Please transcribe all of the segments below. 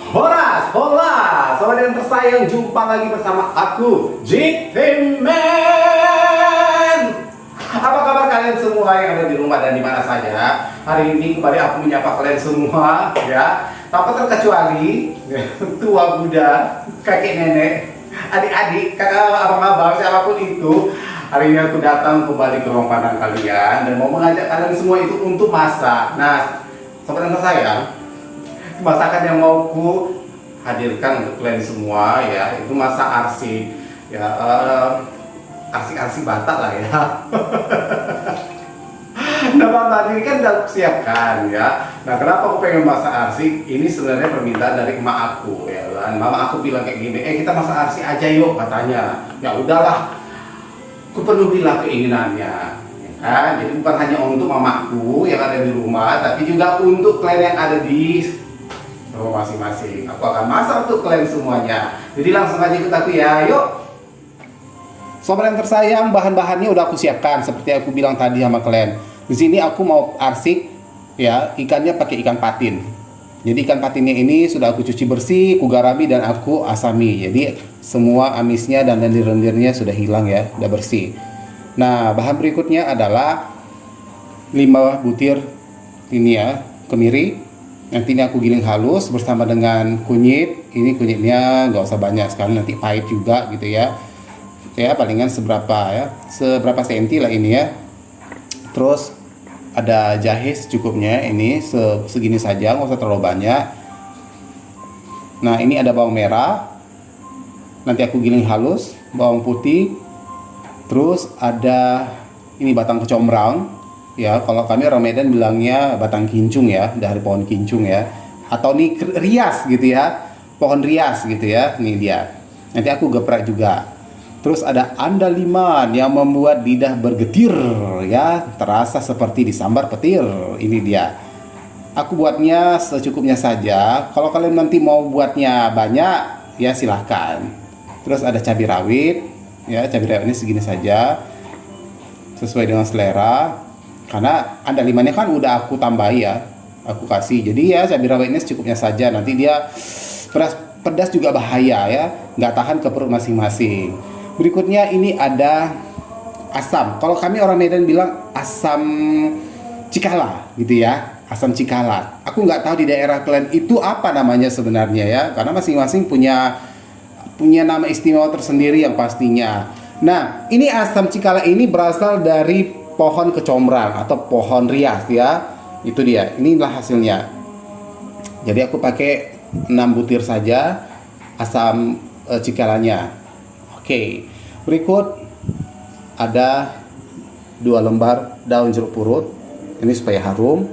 Horas, hola, sobat yang tersayang, jumpa lagi bersama aku, Jiktiman. Apa kabar kalian semua yang ada di rumah dan di mana saja? Hari ini kembali aku menyapa kalian semua, ya, tanpa terkecuali tua muda, kakek nenek, adik-adik, kakak, abang-abang, siapapun itu. Hari ini aku datang kembali ke ruang pandang kalian dan mau mengajak kalian semua itu untuk masak. Nah, sobat yang tersayang, masakan yang mau ku hadirkan untuk kalian semua ya itu masak arsik ya, arsik-arsik Batak lah ya. Nah, bahan ini kan udah aku siapkan ya. Nah, kenapa aku pengen masak arsik? Ini sebenarnya permintaan dari emak aku ya kan. Mama aku bilang kayak gini, kita masak arsik aja yuk katanya. Ya udahlah, aku penuhilah keinginannya ya kan. Jadi bukan hanya untuk mamaku yang ada di rumah, tapi juga untuk kalian yang ada di rumah masing-masing. Aku akan masak untuk kalian semuanya. Jadi langsung aja ikut aku ya, yuk. Sobat yang tersayang, bahan-bahannya udah aku siapkan seperti aku bilang tadi sama kalian. Di sini aku mau arsik ya, ikannya pakai ikan patin. Jadi ikan patinnya ini sudah aku cuci bersih, aku garami dan aku asami. Jadi semua amisnya dan lendir-lendirnya sudah hilang ya, udah bersih. Nah, bahan berikutnya adalah 5 butir ini ya, kemiri. Nanti ini aku giling halus bersama dengan kunyit. Ini kunyitnya nggak usah banyak sekali, nanti pahit juga gitu ya. Ya palingan seberapa senti lah ini ya. Terus ada jahe secukupnya, ini segini saja, nggak usah terlalu banyak. Nah, ini ada bawang merah, nanti aku giling halus, bawang putih. Terus ada ini batang kecombrang ya, kalau kami orang Medan bilangnya batang kincung ya, dari pohon kincung ya, atau nih rias gitu ya, pohon rias gitu ya. Ini dia, nanti aku geprek juga. Terus ada andaliman yang membuat lidah bergetir ya, terasa seperti disambar petir. Ini dia. Aku buatnya secukupnya saja. Kalau kalian nanti mau buatnya banyak ya silahkan. Terus ada cabai rawit ya, cabai rawit ini segini saja sesuai dengan selera. Karena andalimannya kan udah aku tambahi ya, aku kasih. Jadi ya cabai rawitnya secukupnya saja. Nanti dia pedas juga bahaya ya, nggak tahan ke perut masing-masing. Berikutnya ini ada asam. Kalau kami orang Medan bilang asam cikala gitu ya, asam cikala. Aku nggak tahu di daerah kalian itu apa namanya sebenarnya ya, karena masing-masing punya nama istimewa tersendiri yang pastinya. Nah, ini asam cikala ini berasal dari pohon kecombrang atau pohon rias ya. Itu dia. Inilah hasilnya. Jadi aku pakai 6 butir saja asam cikalanya. Oke, berikut ada 2 lembar daun jeruk purut, ini supaya harum.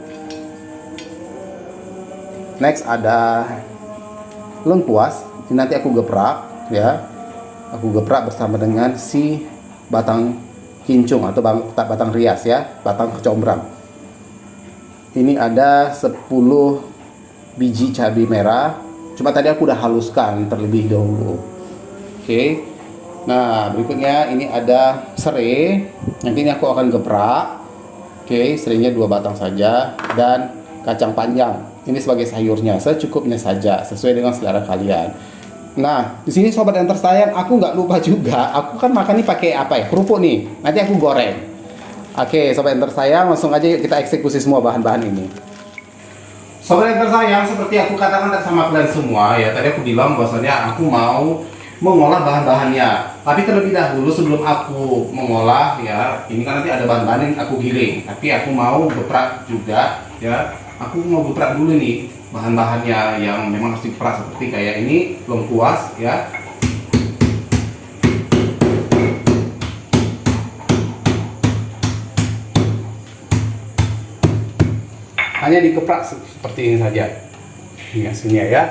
Next ada lengkuas, ini nanti aku geprak ya, aku geprak bersama dengan si batang kincung atau batang rias ya, batang kecombrang. Ini ada 10 biji cabai merah, cuma tadi aku udah haluskan terlebih dahulu. Oke. Nah, berikutnya ini ada serai. Nanti ini aku akan geprak. Oke, serainya 2 batang saja. Dan kacang panjang. Ini sebagai sayurnya, secukupnya saja, sesuai dengan selera kalian. Nah, di sini sobat yang tersayang, aku nggak lupa juga. Aku kan makan nih pakai apa ya? Kerupuk nih. Nanti aku goreng. Oke, sobat yang tersayang, langsung aja kita eksekusi semua bahan-bahan ini. Sobat yang tersayang, seperti aku katakan sama kalian semua ya, tadi aku bilang bahwasanya aku mau mengolah bahan-bahannya. Tapi terlebih dahulu sebelum aku mengolah ya, ini kan nanti ada bahan-bahan yang aku giling. Tapi aku mau geprak juga ya. Aku mau geprak dulu nih bahan-bahannya yang memang harus diperas, seperti kayak ini lengkuas ya. Hanya digeprak seperti ini saja. Ini hasilnya ya.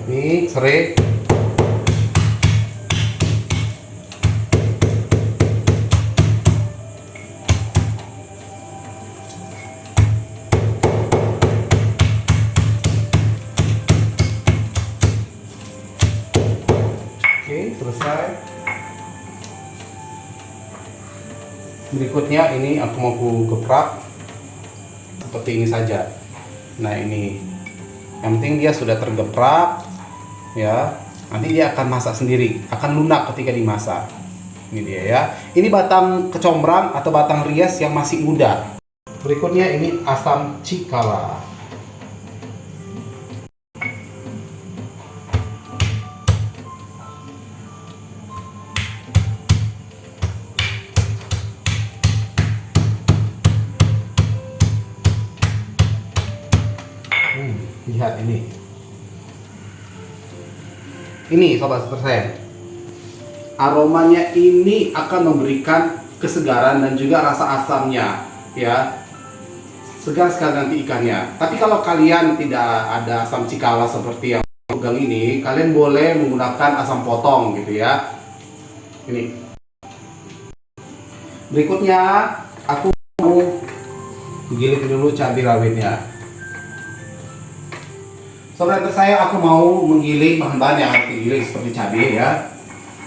Ini serai. Oke, selesai. Berikutnya ini aku mau geprak seperti ini saja. Nah ini, yang penting dia sudah tergeprak, ya. Nanti dia akan masak sendiri, akan lunak ketika dimasak. Ini dia ya. Ini batang kecombrang atau batang rias yang masih muda. Berikutnya ini asam cikala. Lihat ini. Ini sobat seterusnya. Aromanya ini akan memberikan kesegaran dan juga rasa asamnya, ya. Segar sekali nanti ikannya. Tapi kalau kalian tidak ada asam cikala seperti yang pegang ini, kalian boleh menggunakan asam potong gitu ya. Ini. Berikutnya aku mau giling dulu cabai rawitnya. Sobat saya, aku mau menggiling bahan-bahan yang harus digiling seperti cabai ya.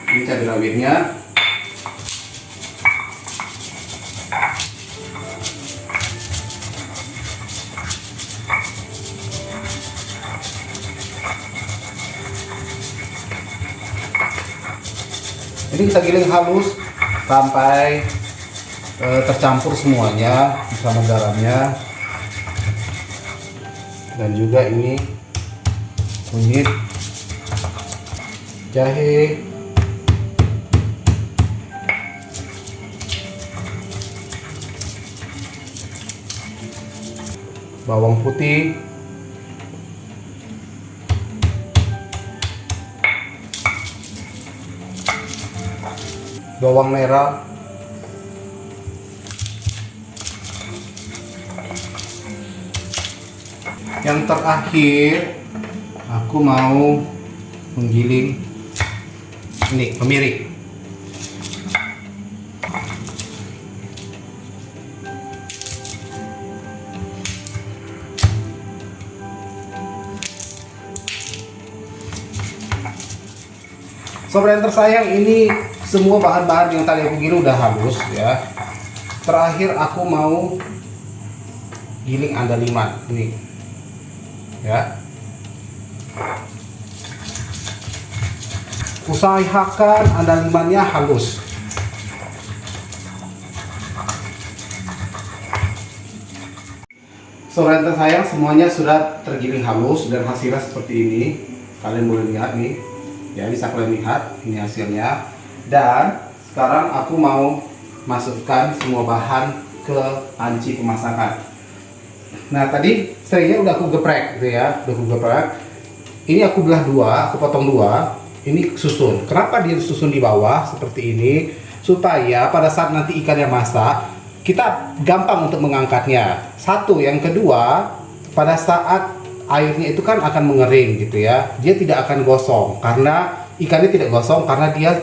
Ini cabai rawitnya. Ini kita giling halus sampai tercampur semuanya bersama garamnya. Dan juga ini kunyit, jahe, bawang putih, bawang merah, yang terakhir aku mau menggiling ini kemiri. Sobat yang tersayang, ini semua bahan-bahan yang tadi aku giling udah halus ya. Terakhir aku mau giling andaliman ini ya. Usahakan andalimannya halus. Sobat yang tersayang, semuanya sudah tergiling halus dan hasilnya seperti ini. Kalian boleh lihat nih. Ya, bisa kalian lihat ini hasilnya. Dan sekarang aku mau masukkan semua bahan ke panci pemasakan. Nah, tadi serinya udah aku geprek gitu ya, udah aku geprek. Ini aku belah dua, aku potong dua. Ini susun. Kenapa dia susun di bawah seperti ini? Supaya pada saat nanti ikannya masak, kita gampang untuk mengangkatnya. Satu, yang kedua, pada saat airnya itu kan akan mengering gitu ya, dia tidak akan gosong karena ikannya tidak gosong karena dia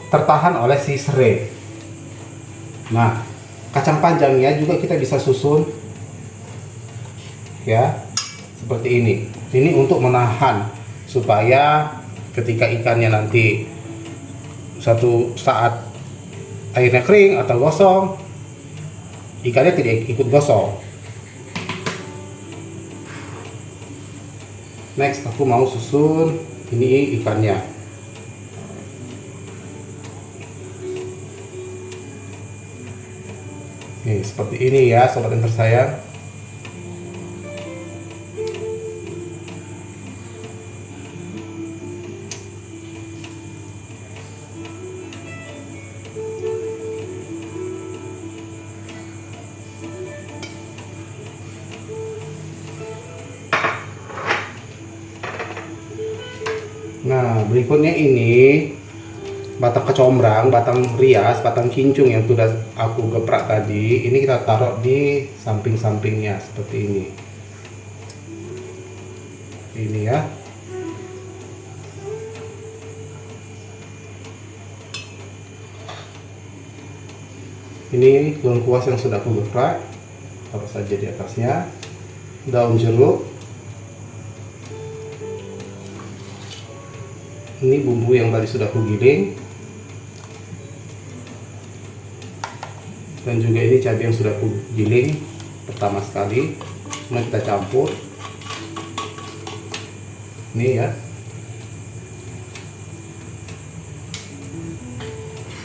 tertahan oleh si serai. Nah, kacang panjangnya juga kita bisa susun ya seperti ini. Ini untuk menahan supaya ketika ikannya nanti satu saat airnya kering atau gosong, ikannya tidak ikut gosong. Next, aku mau susun ini ikannya. Nih, seperti ini ya, sobat yang tersayang. Nah, berikutnya ini batang kecombrang, batang rias, batang kincung yang sudah aku geprak tadi. Ini kita taruh di samping-sampingnya seperti ini. Ini ya. Ini lengkuas yang sudah aku geprak, taruh saja di atasnya. Daun jeruk. Ini bumbu yang tadi sudah aku giling, dan juga ini cabai yang sudah aku giling pertama sekali. Nah, kita campur. Nih ya.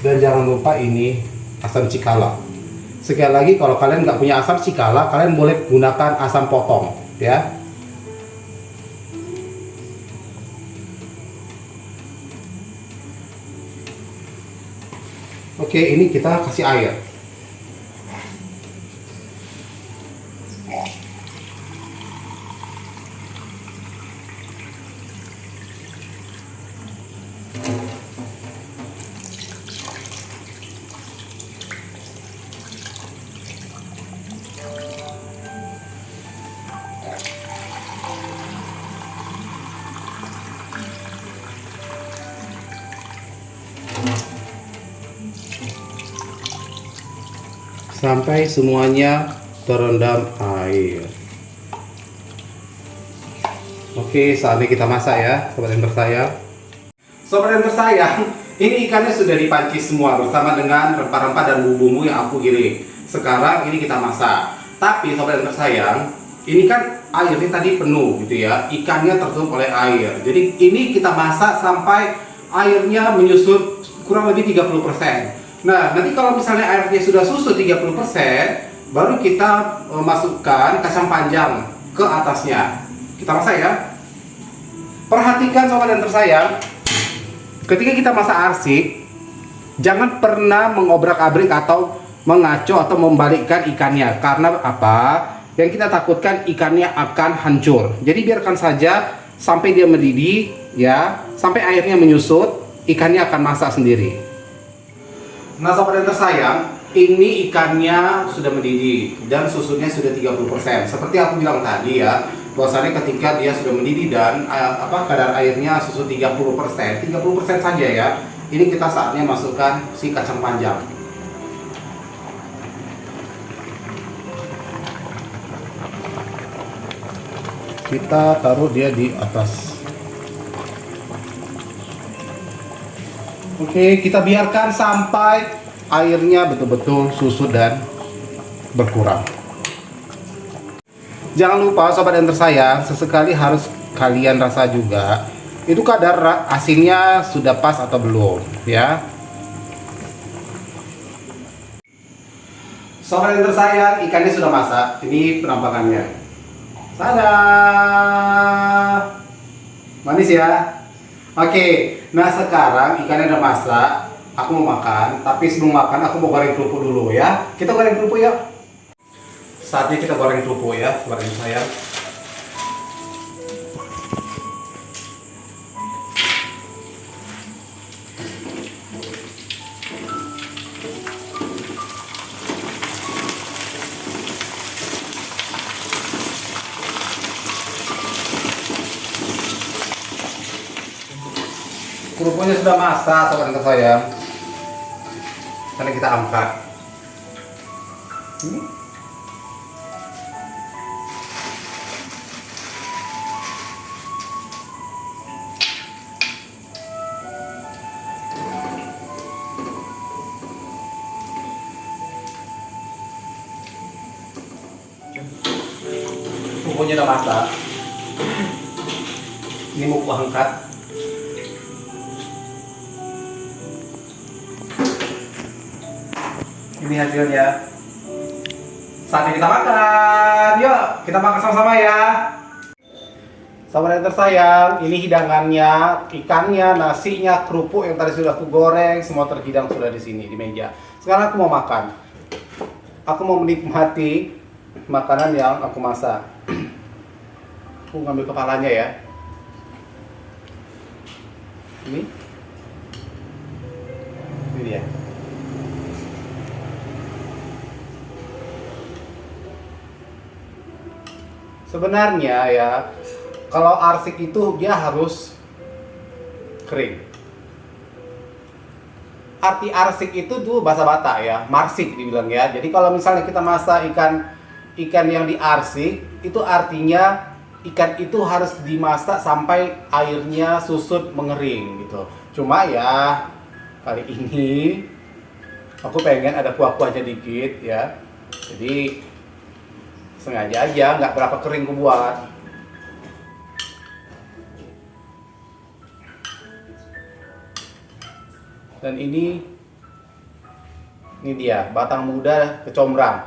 Dan jangan lupa ini asam cikala. Sekali lagi, kalau kalian nggak punya asam cikala, kalian boleh gunakan asam potong ya. Oke, ini kita kasih air. Sampai semuanya terendam air. Oke, saatnya kita masak ya, sobat yang tersayang. Sobat yang tersayang, ini ikannya sudah dipanci semua bersama dengan rempah-rempah dan bumbu-bumbu yang aku giling. Sekarang ini kita masak. Tapi sobat yang tersayang, ini kan airnya tadi penuh gitu ya, ikannya tertutup oleh air. Jadi ini kita masak sampai airnya menyusut kurang lebih 30%. Nah, nanti kalau misalnya airnya sudah susut 30%, baru kita masukkan kacang panjang ke atasnya. Kita masak ya. Perhatikan sobat yang tersayang, ketika kita masak arsik, jangan pernah mengobrak-abrik atau mengaco atau membalikkan ikannya. Karena apa? Yang kita takutkan ikannya akan hancur. Jadi biarkan saja sampai dia mendidih ya, sampai airnya menyusut, ikannya akan masak sendiri. Nah sobat yang tersayang, ini ikannya sudah mendidih dan susunya sudah 30%. Seperti aku bilang tadi ya, bahwasanya ketika dia sudah mendidih dan kadar airnya susut 30%, 30% saja ya. Ini kita saatnya masukkan si kacang panjang. Kita taruh dia di atas. Oke, kita biarkan sampai airnya betul-betul susut dan berkurang. Jangan lupa sobat yang tersayang, sesekali harus kalian rasa juga itu kadar asinnya sudah pas atau belum ya. Sobat yang tersayang, ikannya sudah masak. Ini penampakannya. Tada! Manis ya. Oke, nah sekarang ikannya udah masak. Aku mau makan, tapi sebelum makan aku mau goreng kerupuk dulu ya. Kita goreng kerupuk ya. Saatnya kita goreng kerupuk ya, goreng sayang. Kerupuknya sudah masak, sobat yang tersayang. Karena kita angkat. Kerupuknya udah masak. Ini mau aku angkat. Ini hasilnya. Saatnya kita makan. Yuk, kita makan sama-sama ya. Sahabat yang tersayang, ini hidangannya, ikannya, nasinya, kerupuk yang tadi sudah aku goreng, semua terhidang sudah di sini di meja. Sekarang aku mau makan. Aku mau menikmati makanan yang aku masak. Aku ngambil kepalanya ya. Ini dia. Sebenarnya ya, kalau arsik itu dia harus kering. Arti arsik itu tuh bahasa Batak ya, marsik dibilang ya. Jadi kalau misalnya kita masak ikan yang diarsik, itu artinya ikan itu harus dimasak sampai airnya susut mengering gitu. Cuma ya kali ini aku pengen ada kuah-kuahnya dikit ya. Jadi sengaja aja, nggak berapa kering ku buat. Dan ini dia batang muda kecombrang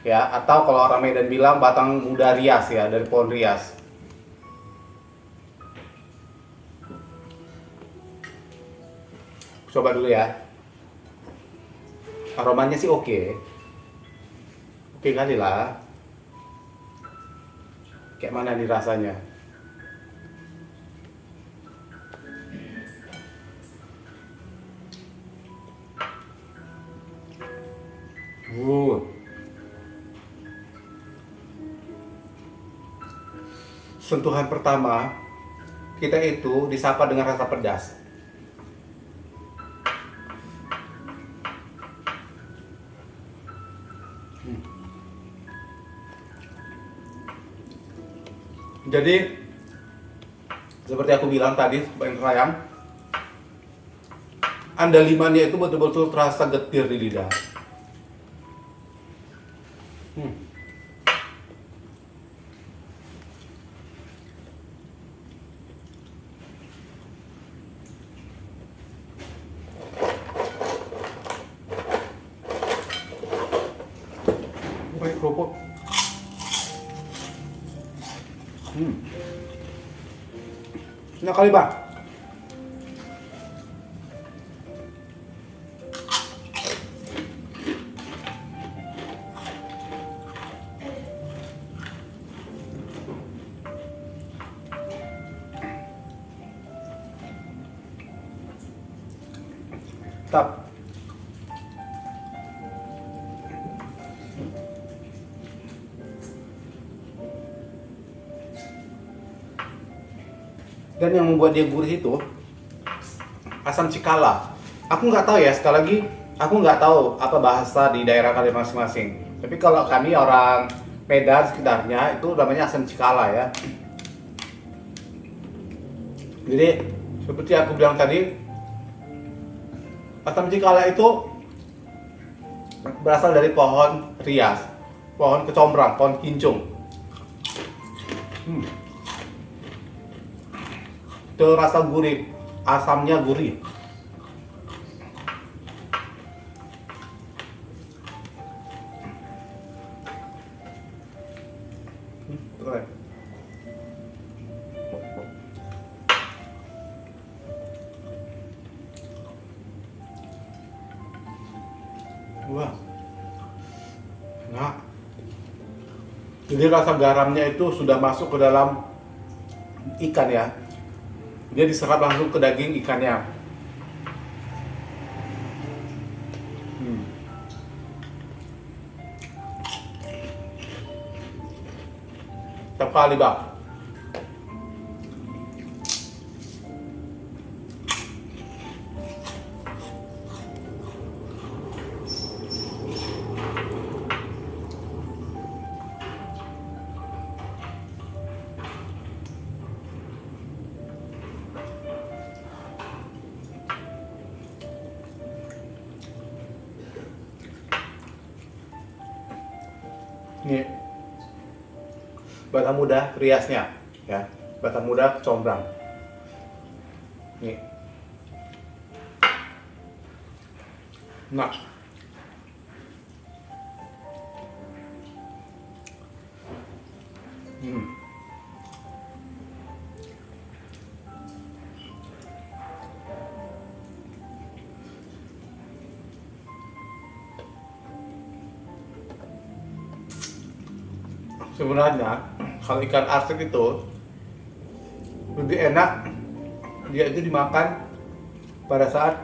ya, atau kalau orang Medan bilang batang muda rias ya, dari pohon rias. Coba dulu ya. Aromanya sih oke. Oke kali lah. Kayak mana nih rasanya? Sentuhan pertama kita itu disapa dengan rasa pedas. Jadi seperti aku bilang tadi, Sobat Sayang, andalimannya itu betul-betul terasa getir di lidah. Baik kerupuk. Enak kali, Bang. Tap. Dan yang membuat dia gurih itu asam cikala. Aku nggak tahu ya, sekali lagi aku nggak tahu apa bahasa di daerah kalian masing-masing. Tapi kalau kami orang Medan sekitarnya itu namanya asam cikala ya. Jadi seperti aku bilang tadi, asam cikala itu berasal dari pohon rias, pohon kecombrang, pohon kincung. Itu rasa gurih, asamnya gurih. Keren. Wah, nah, jadi rasa garamnya itu sudah masuk ke dalam ikan ya. Dia diserap langsung ke daging ikannya. Tetap kali, Bang. Ini batang muda riasnya ya, batang muda combrang. Nih. Nah, sebenarnya kalau ikan arsik itu lebih enak dia itu dimakan pada saat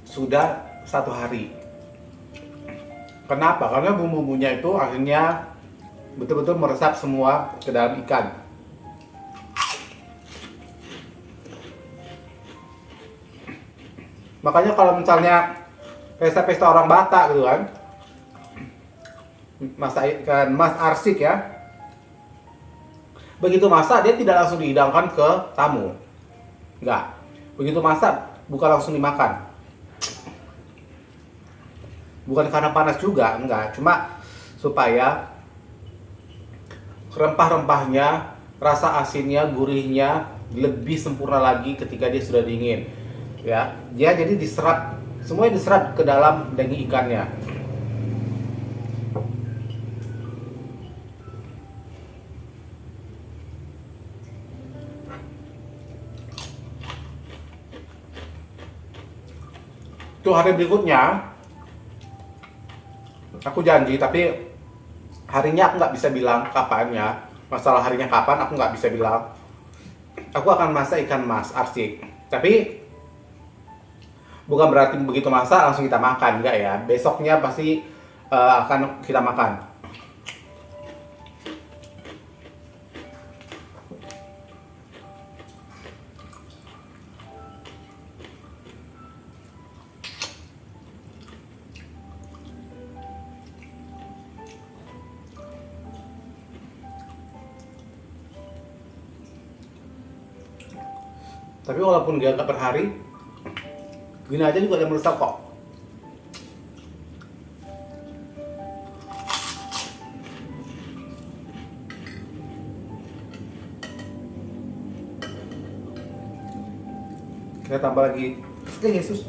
sudah 1 hari. Kenapa? Karena bumbu-bumbunya itu akhirnya betul-betul meresap semua ke dalam ikan. Makanya kalau misalnya pesta-pesta orang Batak gitu kan, masak ikan mas arsik ya, begitu masak dia tidak langsung dihidangkan ke tamu, enggak. Begitu masak bukan langsung dimakan, bukan karena panas juga, enggak, cuma supaya rempah-rempahnya, rasa asinnya, gurihnya lebih sempurna lagi ketika dia sudah dingin. Ya, dia jadi diserap, semuanya diserap ke dalam daging ikannya. Itu hari berikutnya, aku janji, tapi harinya aku nggak bisa bilang kapannya. Masalah harinya kapan aku nggak bisa bilang. Aku akan masak ikan mas arsik, tapi bukan berarti begitu masak langsung kita makan, enggak ya. Besoknya pasti akan kita makan. Tapi walaupun dia nggak per hari, gini aja juga ada meresap kok. Kita tambah lagi. Yesus.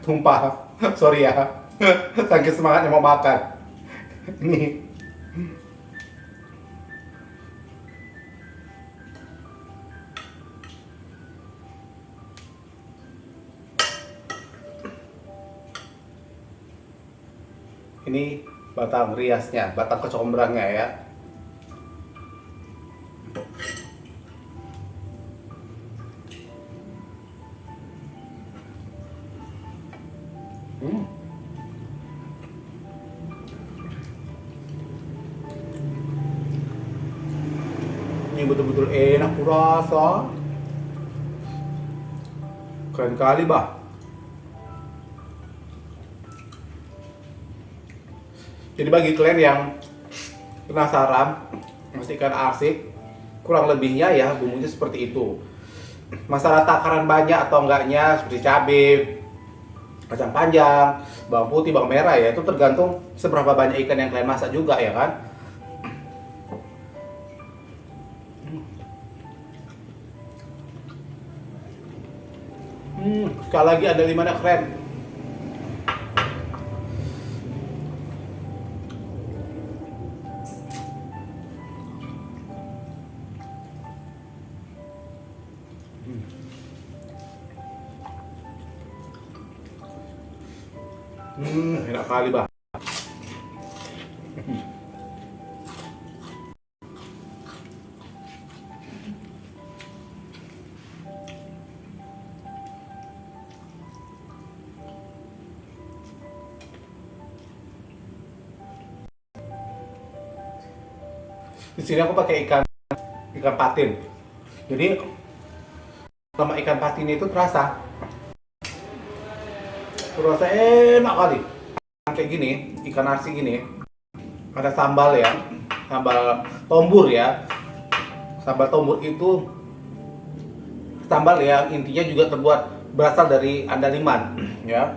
Tumpah. Sorry ya. Saking semangatnya mau makan. Ini. Ini batang riasnya, batang kecombrangnya ya. Ini betul-betul enak kurasa. Keren kali bah. Jadi bagi kalian yang penasaran masih ikan arsik, kurang lebihnya ya bumbunya seperti itu. Masalah takaran banyak atau enggaknya seperti cabai, kacang panjang, bawang putih, bawang merah ya, itu tergantung seberapa banyak ikan yang kalian masak juga ya kan. Sekali lagi ada di mana keren. Enak kali bah. Di sini aku pakai ikan patin. Jadi sama ikan patin itu terasa enak kali. Kayak gini, ikan arsik gini, ada sambal ya, sambal tombur ya. Sambal tombur itu sambal yang intinya juga terbuat berasal dari andaliman ya.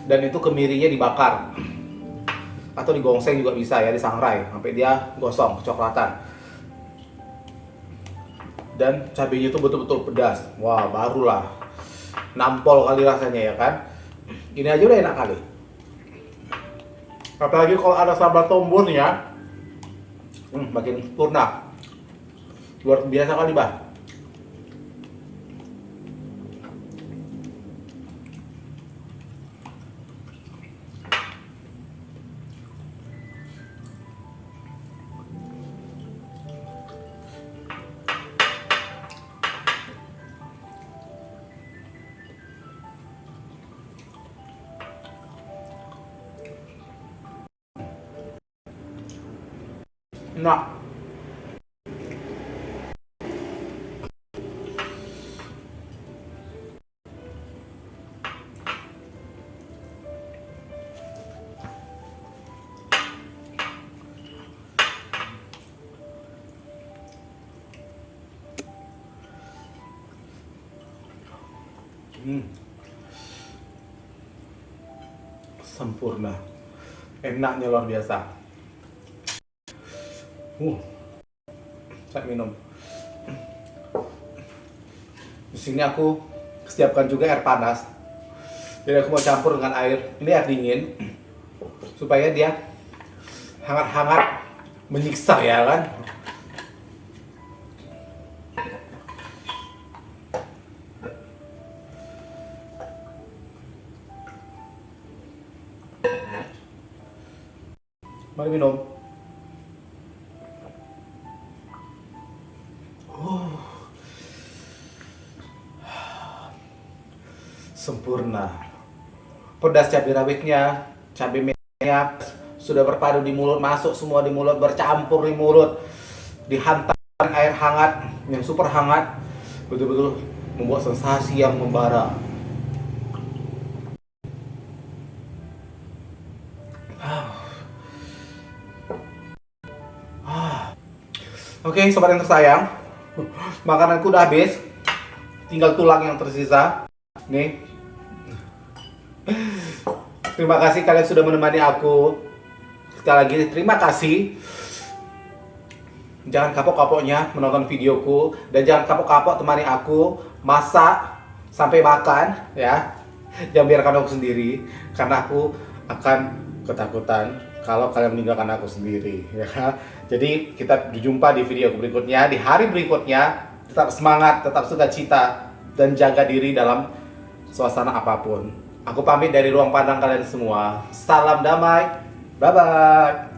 Dan itu kemirinya dibakar atau digongseng juga bisa ya, disangrai sampai dia gosong kecoklatan. Dan cabenya itu betul-betul pedas. Wah, barulah nampol kali rasanya ya kan. Ini aja udah enak kali. Apalagi kalau ada sambal tomburnya, makin sempurna. Luar biasa kali bah. Nah, sempurna. Enaknya luar biasa. Saya minum. Di sini aku siapkan juga air panas. Jadi aku mau campur dengan air. Ini air dingin supaya dia hangat-hangat menyiksa ya kan. Mari minum. Sempurna. Pedas cabai rawitnya, cabai merahnya sudah berpadu di mulut, masuk semua di mulut, bercampur di mulut, dihantam air hangat yang super hangat, betul-betul membuat sensasi yang membara. Oke, sobat yang tersayang, makananku udah habis, tinggal tulang yang tersisa. Nih, terima kasih kalian sudah menemani aku. Sekali lagi terima kasih. Jangan kapok-kapoknya menonton videoku, dan jangan kapok-kapok temani aku masak sampai makan ya. Jangan biarkan aku sendiri, karena aku akan ketakutan kalau kalian meninggalkan aku sendiri ya. Jadi kita berjumpa di video berikutnya, di hari berikutnya. Tetap semangat, tetap sukacita, dan jaga diri dalam suasana apapun. Aku pamit dari ruang pandang kalian semua. Salam damai. Bye bye.